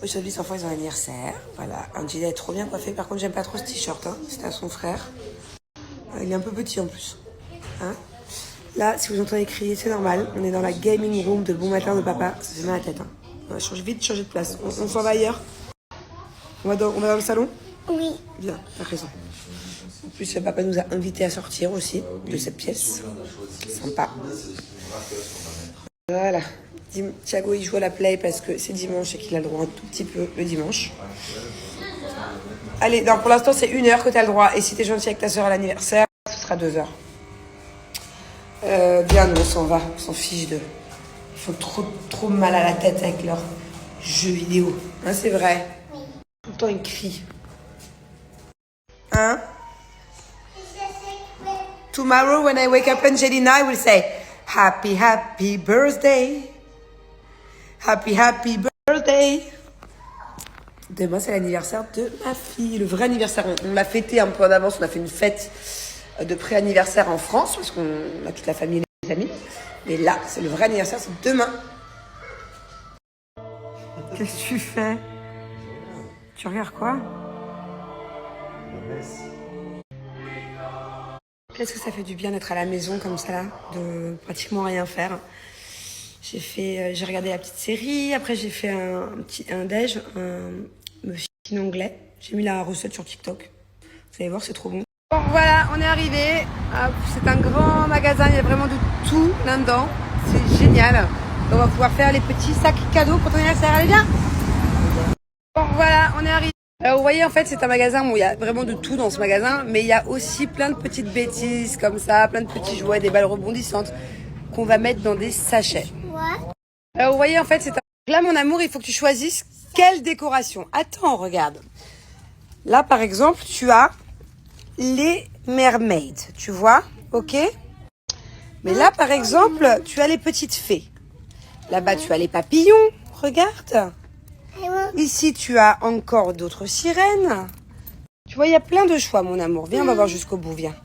Aujourd'hui, les enfants, ils ont un anniversaire. Voilà, Angela est trop bien coiffée. Par contre, j'aime pas trop ce t-shirt. Hein. C'était à son frère. Il est un peu petit en plus. Hein. Là, si vous entendez crier, c'est normal. On est dans la gaming room de Bon Matin de Papa. Ça fait mal à la tête. Hein. On va changer de place. On s'en va ailleurs. On va dans le salon? Oui. Bien, t'as raison. En plus, papa nous a invités à sortir aussi de cette pièce. Sympa. Voilà. Thiago, il joue à la play parce que c'est dimanche et qu'il a le droit un tout petit peu le dimanche. Allez, non, pour l'instant, c'est 1 heure que t'as le droit. Et si t'es gentil avec ta soeur à l'anniversaire, ce sera 2 heures. Bien, nous, on s'en va. On s'en fiche de... Ils font trop mal à la tête avec leurs jeux vidéo. Hein, c'est vrai. Tout le temps, ils crient. Hein? Tomorrow, when I wake up, Angelina, I will say, Happy, happy birthday. Happy, happy birthday. Demain, c'est l'anniversaire de ma fille. Le vrai anniversaire. On l'a fêté un peu en avance. On a fait une fête de pré-anniversaire en France, parce qu'on a toute la famille et les amis. Mais là, c'est le vrai anniversaire, c'est demain. Qu'est-ce que tu fais? Tu regardes quoi? Qu'est-ce que ça fait du bien d'être à la maison comme ça, là, de pratiquement rien faire. J'ai regardé la petite série, après j'ai fait un déj, un muffin anglais. J'ai mis la recette sur TikTok. Vous allez voir, c'est trop bon. Bon, voilà, on est arrivé. C'est un grand magasin, il y a vraiment de tout là-dedans. C'est génial. On va pouvoir faire les petits sacs cadeaux pour ton anniversaire. Allez, bien. Bon, voilà, on est arrivé. Alors, vous voyez, en fait, c'est un magasin où il y a vraiment de tout dans ce magasin, mais il y a aussi plein de petites bêtises comme ça, plein de petits jouets, des balles rebondissantes qu'on va mettre dans des sachets. Alors, vous voyez, en fait, c'est un... Là, mon amour, il faut que tu choisisses quelle décoration. Attends, regarde. Là, par exemple, tu as les mermaids, tu vois, ok? Mais là, par exemple, tu as les petites fées. Là-bas, tu as les papillons, regarde. Ici, tu as encore d'autres sirènes. Tu vois, il y a plein de choix, mon amour. Viens, on va voir jusqu'au bout, viens.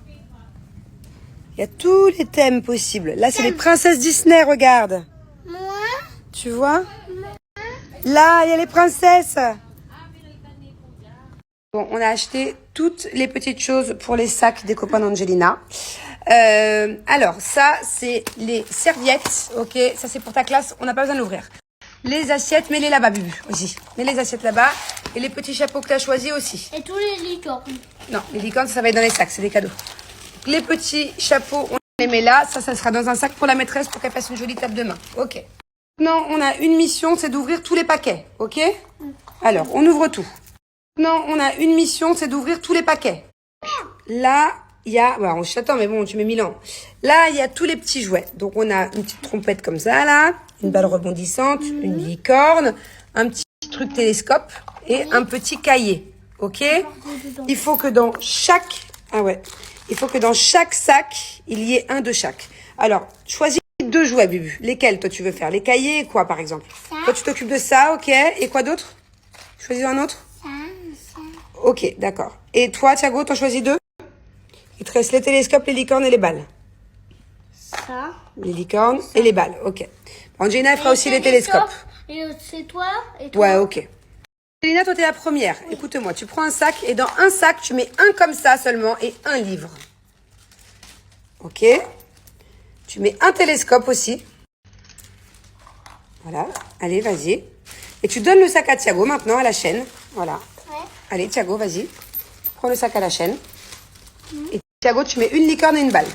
Il y a tous les thèmes possibles. Là, c'est les princesses Disney, regarde. Tu vois? Là, il y a les princesses. Bon, on a acheté toutes les petites choses pour les sacs des copains d'Angelina. Alors, ça, c'est les serviettes. Ok, ça, c'est pour ta classe. On n'a pas besoin d'ouvrir. Les assiettes, mets-les là-bas, Bubu, aussi. Mets les assiettes là-bas. Et les petits chapeaux que tu as choisis aussi. Et tous les licornes. Non, les licornes, ça va être dans les sacs, c'est des cadeaux. Les petits chapeaux, on les met là. Ça sera dans un sac pour la maîtresse pour qu'elle fasse une jolie table de main. Ok. Non, on a une mission, c'est d'ouvrir tous les paquets. Ok? Alors, on ouvre tout. Non, on a une mission, c'est d'ouvrir tous les paquets. Là, il y a... Bah, on s'attend, mais bon, tu mets 1000 ans. Là, il y a tous les petits jouets. Donc, on a une petite trompette comme ça, là. Une balle rebondissante, une licorne, un petit truc télescope et un petit cahier. Ok? Il faut que dans chaque... Ah ouais. Il faut que dans chaque sac, il y ait un de chaque. Alors, choisis 2 jouets, Bubu. Lesquels, toi, tu veux faire? Les cahiers et quoi, par exemple? Toi, tu t'occupes de ça, ok? Et quoi d'autre? Choisis un autre? Ça. Ok, d'accord. Et toi, Thiago, t'en choisis 2? Il te reste les télescopes, les licornes et les balles. Ça. Les licornes et les balles, ok. Angelina, elle fera aussi les télescopes. Et c'est toi et toi. Ouais, ok. Angelina, toi, t'es la première. Oui. Écoute-moi, tu prends un sac et dans un sac, tu mets un comme ça seulement et un livre. Ok. Tu mets un télescope aussi. Voilà. Allez, vas-y. Et tu donnes le sac à Thiago maintenant, à la chaîne. Voilà. Ouais. Allez, Thiago, vas-y. Prends le sac à la chaîne. Et Thiago, tu mets une licorne et une balle.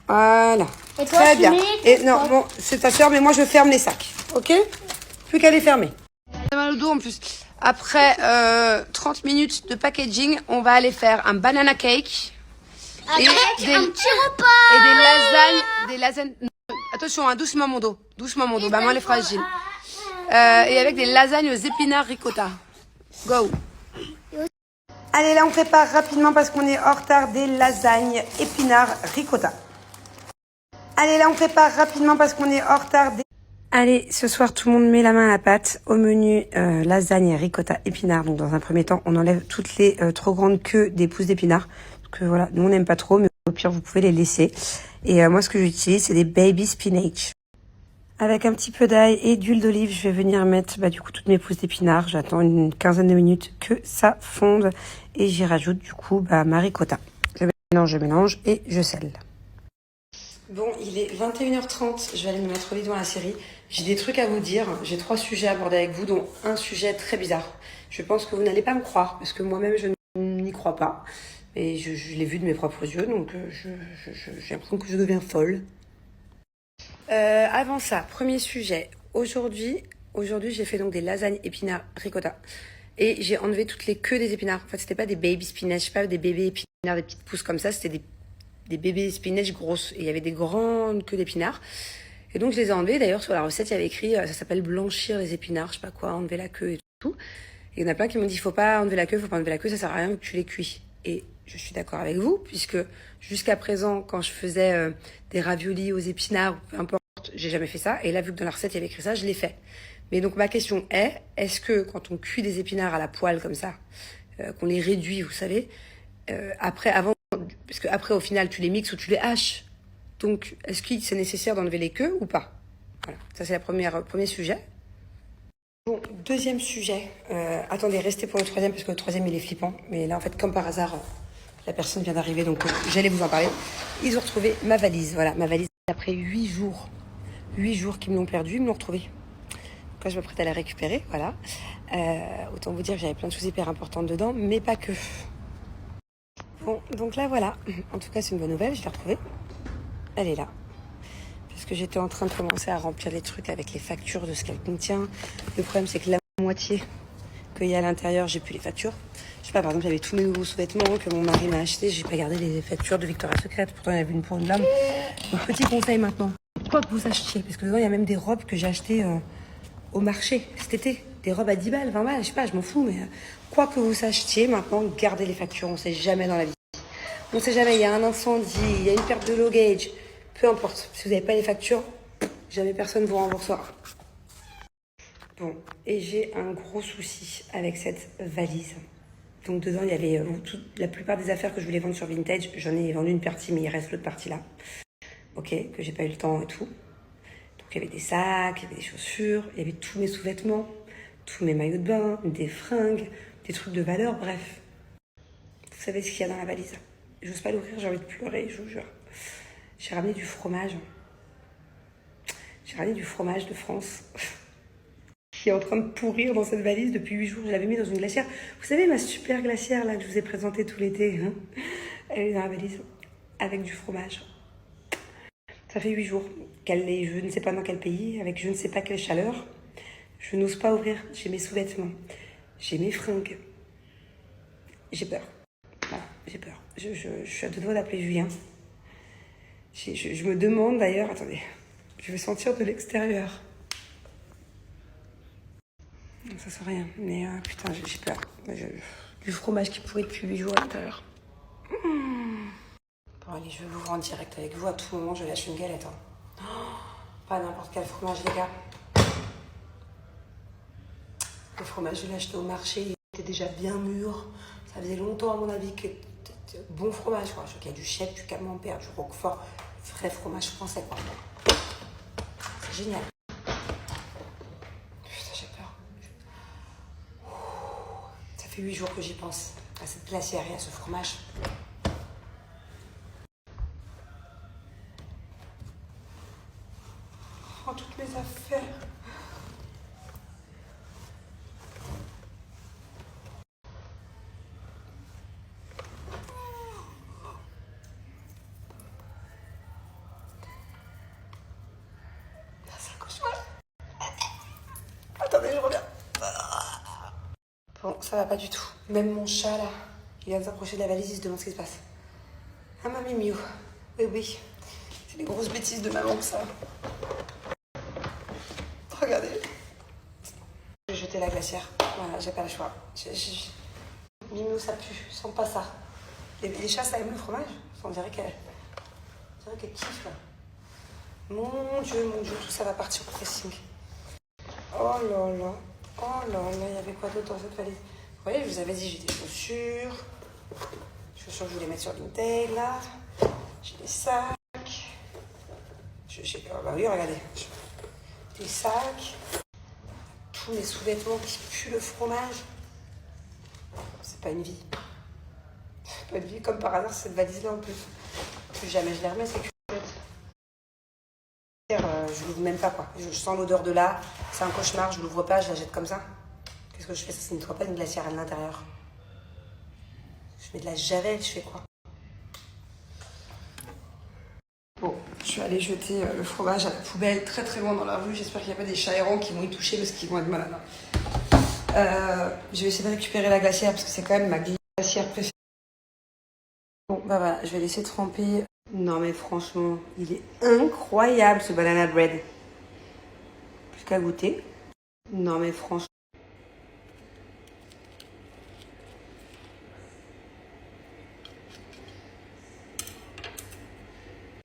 Voilà. Et toi, très tu bien. mets... Et non, bon, c'est ta soeur, mais moi, je ferme les sacs. Ok? Plus qu'à les fermer. J'ai mal au dos en plus. Après 30 minutes de packaging, on va aller faire un banana cake. Avec un petit repas. Et des lasagnes. Attention, hein, doucement mon dos. Doucement mon dos. Maman, elle est fragile. Et avec des lasagnes aux épinards ricotta. Go. Allez, là, on prépare rapidement parce qu'on est en retard des lasagnes épinards ricotta. Allez, là, on prépare rapidement parce qu'on est en retard des... Allez, ce soir, tout le monde met la main à la pâte. Au menu, lasagne ricotta épinards. Donc, dans un premier temps, on enlève toutes les trop grandes queues des pousses d'épinards. Parce que voilà, nous, on n'aime pas trop, mais au pire, vous pouvez les laisser. Et moi, ce que j'utilise, c'est des baby spinach. Avec un petit peu d'ail et d'huile d'olive, je vais venir mettre du coup toutes mes pousses d'épinards. J'attends une quinzaine de minutes que ça fonde et j'y rajoute du coup ma ricotta. Je mélange et je scelle. Bon, il est 21h30, je vais aller me mettre au lit dans la série. J'ai des trucs à vous dire, j'ai 3 sujets à aborder avec vous, dont un sujet très bizarre. Je pense que vous n'allez pas me croire, parce que moi-même je n'y crois pas. Et je l'ai vu de mes propres yeux, donc j'ai l'impression que je deviens folle. Avant ça, premier sujet. Aujourd'hui j'ai fait donc des lasagnes épinards ricotta. Et j'ai enlevé toutes les queues des épinards. En fait, c'était pas des baby spinach, pas des bébés épinards, des petites pousses comme ça, c'était des bébés spinach grosses. Et il y avait des grandes queues d'épinards. Et donc, je les ai enlevés. D'ailleurs, sur la recette, il y avait écrit, ça s'appelle blanchir les épinards, je sais pas quoi, enlever la queue et tout. Et il y en a plein qui m'ont dit, faut pas enlever la queue, ça sert à rien que tu les cuis. Et je suis d'accord avec vous, puisque jusqu'à présent, quand je faisais des raviolis aux épinards, peu importe, j'ai jamais fait ça. Et là, vu que dans la recette, il y avait écrit ça, je l'ai fait. Mais donc, ma question est-ce que quand on cuit des épinards à la poêle comme ça, qu'on les réduit, vous savez, parce que après, au final, tu les mixes ou tu les haches. Donc, est-ce que c'est nécessaire d'enlever les queues ou pas? Voilà, ça c'est le premier sujet. Bon, deuxième sujet. Attendez, restez pour le troisième parce que le troisième il est flippant. Mais là, en fait, comme par hasard, la personne vient d'arriver, donc j'allais vous en parler. Ils ont retrouvé ma valise. Voilà, ma valise après 8 jours. 8 jours qu'ils me l'ont perdue, ils me l'ont retrouvée. Donc là, je m'apprête à la récupérer, voilà. Autant vous dire que j'avais plein de choses hyper importantes dedans, mais pas que. Bon, donc là, voilà. En tout cas, c'est une bonne nouvelle, je l'ai retrouvée. Elle est là. Parce que j'étais en train de commencer à remplir les trucs avec les factures de ce qu'elle contient. Le problème, c'est que la moitié qu'il y a à l'intérieur, j'ai plus les factures. Je sais pas, par exemple, j'avais tous mes nouveaux sous-vêtements que mon mari m'a achetés. J'ai pas gardé les factures de Victoria's Secret. Pourtant, il y avait une pour une lame. Donc, petit conseil maintenant. Quoi que vous achetiez, parce que dedans, il y a même des robes que j'ai achetées au marché cet été. Des robes à 10 balles, 20 balles, je sais pas, je m'en fous. Mais quoi que vous achetiez, maintenant, gardez les factures. On sait jamais dans la vie. On sait jamais, il y a un incendie, il y a une perte de low gauge. Peu importe, si vous n'avez pas les factures, jamais personne vous remboursera. Bon, et j'ai un gros souci avec cette valise. Donc dedans, il y avait la plupart des affaires que je voulais vendre sur Vintage. J'en ai vendu une partie, mais il reste l'autre partie là. Ok, que j'ai pas eu le temps et tout. Donc il y avait des sacs, il y avait des chaussures, il y avait tous mes sous-vêtements, tous mes maillots de bain, des fringues, des trucs de valeur, bref. Vous savez ce qu'il y a dans la valise. J'ose pas l'ouvrir, j'ai envie de pleurer, je vous jure. J'ai ramené du fromage. J'ai ramené du fromage de France qui est en train de pourrir dans cette valise depuis 8 jours. Je l'avais mis dans une glacière. Vous savez, ma super glacière là que je vous ai présentée tout l'été, hein, elle est dans la valise avec du fromage. Ça fait 8 jours qu'elle est, je ne sais pas dans quel pays, avec je ne sais pas quelle chaleur. Je n'ose pas ouvrir. J'ai mes sous-vêtements. J'ai mes fringues. J'ai peur. Voilà, j'ai peur. Je suis à deux doigts d'appeler Julien. Je me demande d'ailleurs, attendez, je vais sentir de l'extérieur. Ça sent rien, mais putain, j'ai peur. Du fromage qui pourrit depuis 8 jours à l'intérieur. Bon, allez, je l'ouvre en direct avec vous. À tout moment, je lâche une galette. Hein. Oh, pas n'importe quel fromage, les gars. Le fromage, je l'ai acheté au marché. Il était déjà bien mûr. Ça faisait longtemps, à mon avis, que bon fromage, quoi. Je crois qu'il y a du chèvre, du camembert, du roquefort. Vrai fromage français, quoi. C'est génial. Putain, j'ai peur. Ça fait 8 jours que j'y pense. À cette glacière et à ce fromage. Oh, toutes mes affaires. Attendez, je reviens. Bon, ça va pas du tout. Même mon chat, là, il vient de s'approcher de la valise, il se demande ce qui se passe. Ah, mamie miou. Oui, oui. C'est les grosses bêtises de maman, ça. Regardez. J'ai jeté la glacière. Voilà, j'ai pas le choix. Minou, ça pue. Sens pas ça. Les chats, ça aime le fromage. On dirait qu'elle kiffe, là. Mon Dieu, tout ça va partir au pressing. Oh là là. Oh là là, il y avait quoi d'autre dans cette valise? Vous voyez, je vous avais dit, j'ai des chaussures. Chaussures, je voulais mettre sur Vinted, là. J'ai des sacs. Bah oui, regardez. les sacs, tous mes sous-vêtements qui puent le fromage. C'est pas une vie. C'est pas une vie, comme par hasard, cette valise-là en plus. Plus jamais je les remets, c'est culottes. Je l'ouvre même pas, quoi. Je sens l'odeur de là, c'est un cauchemar, je l'ouvre pas, je la jette comme ça. Qu'est-ce que je fais? Ça ne nettoie pas une glacière à l'intérieur. Je mets de la javel, je fais quoi? Bon, je suis allée jeter le fromage à la poubelle très très loin dans la rue. J'espère qu'il n'y a pas des chats errants qui vont y toucher parce qu'ils vont être malades. Je vais essayer de récupérer la glacière parce que c'est quand même ma glacière préférée. Bon, bah voilà, je vais laisser tremper. Non mais franchement, il est incroyable ce banana bread. Plus qu'à goûter. Non mais franchement.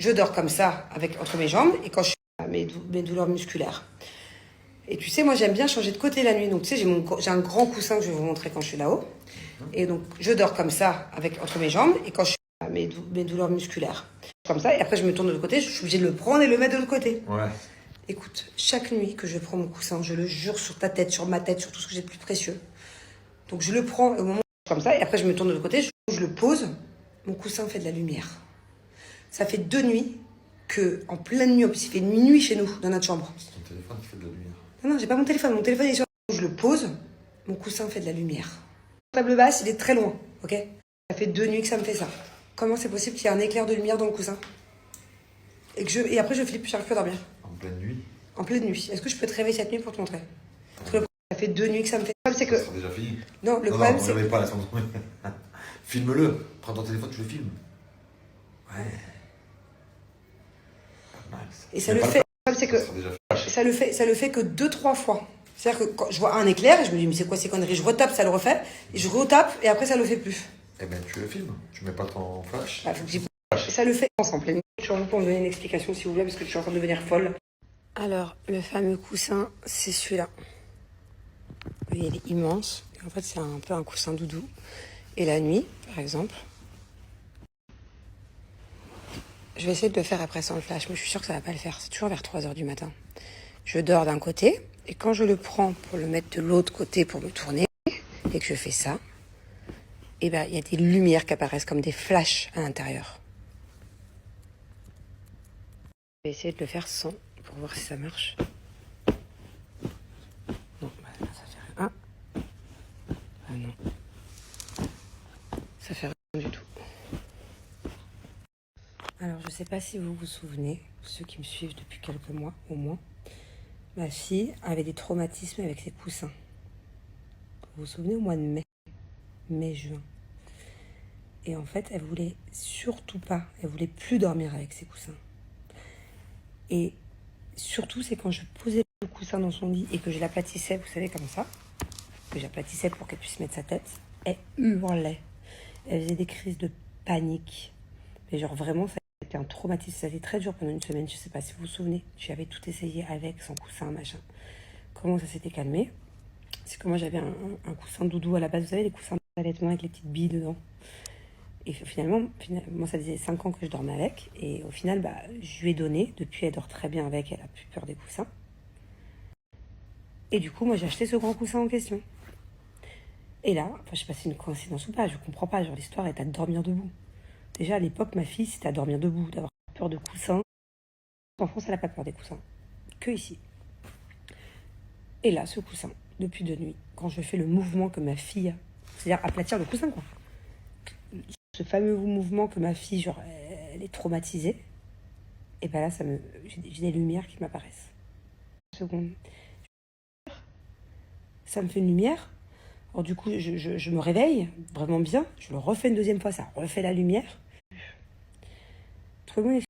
Je dors comme ça, entre mes jambes, et quand je suis à mes douleurs musculaires. Et tu sais, moi j'aime bien changer de côté la nuit. Donc tu sais, j'ai un grand coussin que je vais vous montrer quand je suis là-haut. Et donc je dors comme ça, entre mes jambes, et quand je suis à mes douleurs musculaires. Comme ça, et après je me tourne de l'autre côté, je suis obligée de le prendre et le mettre de l'autre côté. Ouais. Écoute, chaque nuit que je prends mon coussin, je le jure sur ta tête, sur ma tête, sur tout ce que j'ai de plus précieux. Donc je le prends au moment où je suis comme ça, et après je me tourne de l'autre côté, je le pose, mon coussin fait de la lumière. Ça fait 2 nuits que, en pleine nuit, en plus il fait minuit chez nous, dans notre chambre. C'est ton téléphone qui fait de la lumière. Non, j'ai pas mon téléphone est sur... Je le pose, mon coussin fait de la lumière. La table basse, il est très loin, ok? Ça fait 2 nuits que ça me fait ça. Comment c'est possible qu'il y ait un éclair de lumière dans le coussin? Et après je flippe, j'arrive plus à dormir. En pleine nuit? En pleine nuit. Est-ce que je peux te réveiller cette nuit pour te montrer? Parce que ça fait 2 nuits que ça me fait. Le problème, c'est que... Ça sera déjà fini. Non, le problème, c'est... Non, pas la seconde. Filme-le. Prends ton téléphone, tu le filmes. Ouais. Nice. Et ça le fait... Le problème, c'est que... Ça le fait que 2-3 fois. C'est-à-dire que quand je vois un éclair, et je me dis, mais c'est quoi ces conneries? Je retape, ça le refait. Et je retape, et après, ça le fait plus. Eh ben, tu le filmes. Tu mets pas ton flash. Bah, faut que j'y... Ça le fait ensemble. Je suis en train pour me donner une explication, si vous voulez, parce que je suis en train de devenir folle. Alors, le fameux coussin, c'est celui-là. Vous voyez, il est immense. En fait, c'est un peu un coussin doudou. Et la nuit, par exemple, je vais essayer de le faire après sans le flash, mais je suis sûre que ça va pas le faire. C'est toujours vers 3h du matin. Je dors d'un côté, et quand je le prends pour le mettre de l'autre côté pour me tourner, et que je fais ça, et ben, il y a des lumières qui apparaissent comme des flashs à l'intérieur. Je vais essayer de le faire sans, pour voir si ça marche. Non, bah, ça fait rien. Ah non. Ça fait rien du tout. Alors, je sais pas si vous vous souvenez, ceux qui me suivent depuis quelques mois au moins, ma fille avait des traumatismes avec ses coussins. Vous vous souvenez, au mois de mai-juin. Et en fait, elle voulait surtout pas, elle voulait plus dormir avec ses coussins. Et surtout, c'est quand je posais le coussin dans son lit et que je l'aplatissais, vous savez, comme ça, que j'aplatissais pour qu'elle puisse mettre sa tête, elle hurlait. Elle faisait des crises de panique. Mais genre vraiment, ça a été un traumatisme. Ça a été très dur pendant une semaine, je sais pas si vous vous souvenez. J'avais tout essayé avec, sans coussin, machin. Comment ça s'était calmé? C'est que moi, j'avais un coussin doudou à la base. Vous savez, les coussins d'allaitement avec les petites billes dedans. Et finalement, moi, ça faisait 5 ans que je dormais avec. Et au final, bah, je lui ai donné. Depuis, elle dort très bien avec. Elle a plus peur des coussins. Et du coup, moi, j'ai acheté ce grand coussin en question. Et là, enfin, je sais pas si c'est une coïncidence ou pas. Je comprends pas. Genre, l'histoire est à dormir debout. Déjà, à l'époque, ma fille, c'était à dormir debout. D'avoir peur de coussins. En France, elle n'a pas peur des coussins. Que ici. Et là, ce coussin, depuis 2 nuits, quand je fais le mouvement que ma fille a, c'est-à-dire aplatir le coussin, quoi. Ce fameux mouvement que ma fille, genre, elle est traumatisée, et ben là, j'ai des lumières qui m'apparaissent. Une seconde. Ça me fait une lumière. Alors du coup, je me réveille vraiment bien. Je le refais une 2e fois, ça refait la lumiire. Trouvez-moi une